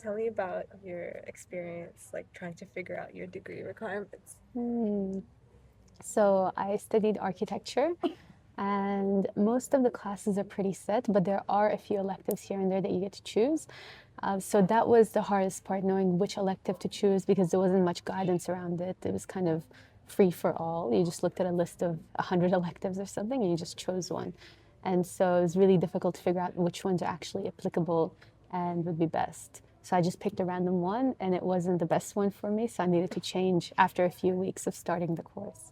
Tell me about your experience, like trying to figure out your degree requirements. So I studied architecture, and most of the classes are pretty set, but there are a few electives here and there that you get to choose. So that was the hardest part, knowing which elective to choose because there wasn't much guidance around it. It was kind of free for all. You just looked at a list of 100 electives or something and you just chose one. And so it was really difficult to figure out which ones are actually applicable and would be best. So I just picked a random one and it wasn't the best one for me, so I needed to change after a few weeks of starting the course.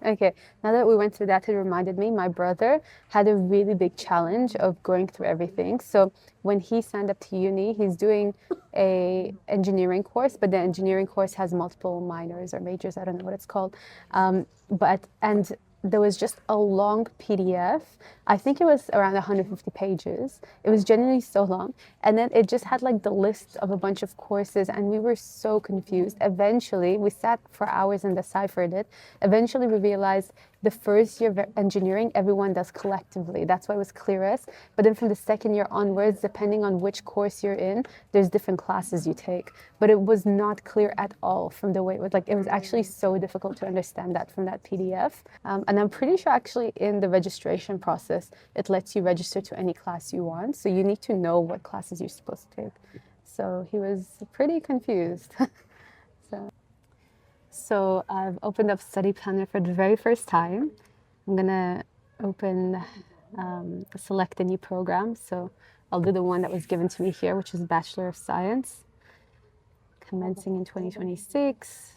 Okay, now that we went through that, it reminded me my brother had a really big challenge of going through everything. So when he signed up to uni, he's doing a engineering course, but the engineering course has multiple minors or majors. I don't know what it's called. And there was just a long PDF. I think it was around 150 pages. It was genuinely so long. And then it just had like the list of a bunch of courses, and we were so confused. Eventually, we sat for hours and deciphered it. Eventually, we realized the first year of engineering, everyone does collectively. That's why it was clearest. But then from the second year onwards, depending on which course you're in, there's different classes you take. But it was not clear at all from the way it was. Like, it was actually so difficult to understand that from that PDF. And I'm pretty sure actually in the registration process, it lets you register to any class you want. So you need to know what classes you're supposed to take. So he was pretty confused. So I've opened up StudyPlanner for the very first time. I'm gonna select a new program. So I'll do the one that was given to me here, which is Bachelor of Science, commencing in 2026.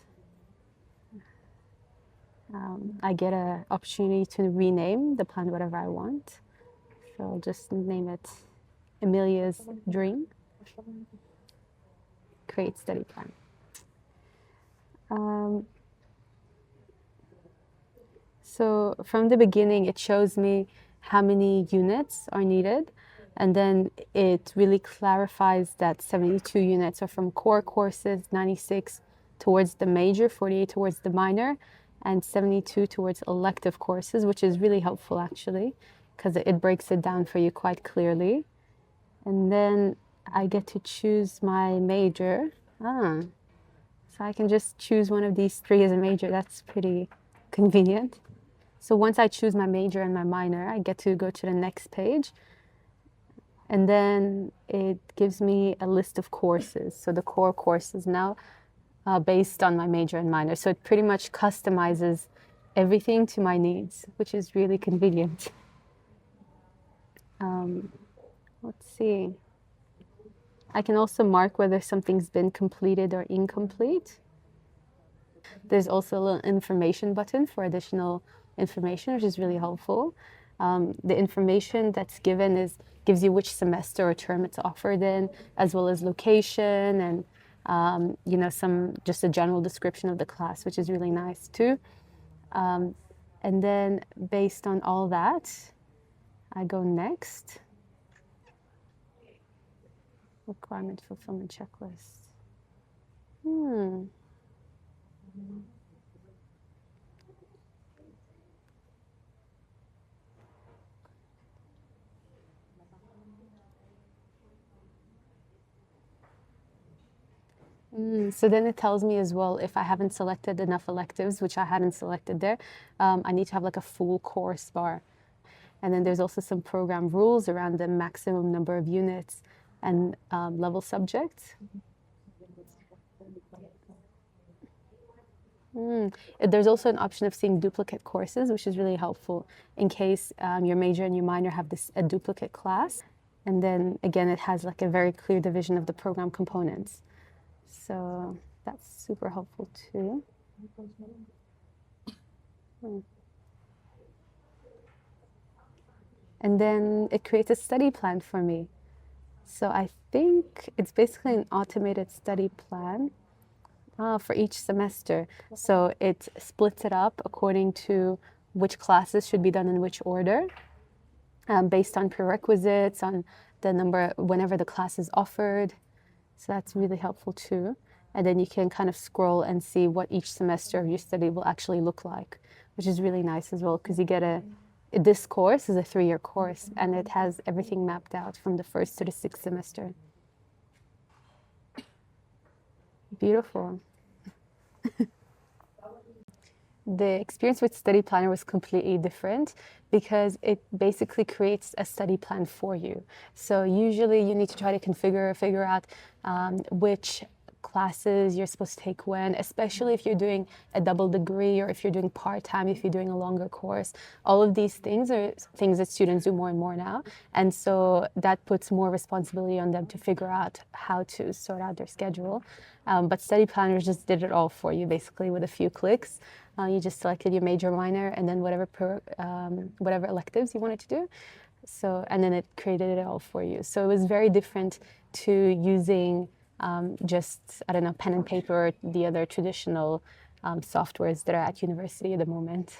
I get an opportunity to rename the plan whatever I want. So I'll just name it Amelia's Dream. Create study plan. So from the beginning, it shows me how many units are needed. And then it really clarifies that 72 units are from core courses, 96 towards the major, 48 towards the minor, and 72 towards elective courses, which is really helpful actually, because it breaks it down for you quite clearly. And then I get to choose my major. So I can just choose one of these three as a major. That's pretty convenient. So once I choose my major and my minor, I get to go to the next page. And then it gives me a list of courses. So the core courses now based on my major and minor. So it pretty much customizes everything to my needs, which is really convenient. Let's see. I can also mark whether something's been completed or incomplete. There's also a little information button for additional information, which is really helpful. The information that's given gives you which semester or term it's offered in, as well as location and just a general description of the class, which is really nice too. And then based on all that, I go next. Requirement fulfillment checklist. So then it tells me as well if I haven't selected enough electives, which I hadn't selected there, I need to have like a full course bar. And then there's also some program rules around the maximum number of units and level subjects. There's also an option of seeing duplicate courses, which is really helpful in case your major and your minor have a duplicate class. And then again, it has like a very clear division of the program components. So that's super helpful too. And then it creates a study plan for me. So I think it's basically an automated study plan for each semester. So it splits it up according to which classes should be done in which order, based on prerequisites, on the number, whenever the class is offered. So that's really helpful too. And then you can kind of scroll and see what each semester of your study will actually look like, which is really nice as well, because you get this course is a 3-year course and it has everything mapped out from the first to the 6th semester. Beautiful. The experience with StudyPlanner was completely different because it basically creates a study plan for you. So usually you need to try to figure out which classes you're supposed to take when, especially if you're doing a double degree or if you're doing part-time, if you're doing a longer course. All of these things are things that students do more and more now. And so that puts more responsibility on them to figure out how to sort out their schedule. But study planners just did it all for you, basically, with a few clicks. You just selected your major, minor, and then whatever electives you wanted to do. So, and then it created it all for you. So it was very different to using just, I don't know, pen and paper, the other traditional softwares that are at university at the moment.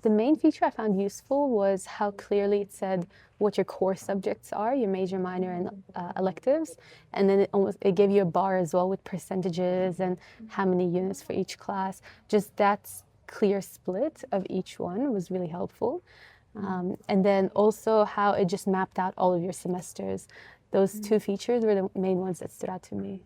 The main feature I found useful was how clearly it said what your core subjects are, your major, minor, and electives. And then it gave you a bar as well with percentages and how many units for each class. Just that clear split of each one was really helpful. And then also how it just mapped out all of your semesters. Those two features were the main ones that stood out to me.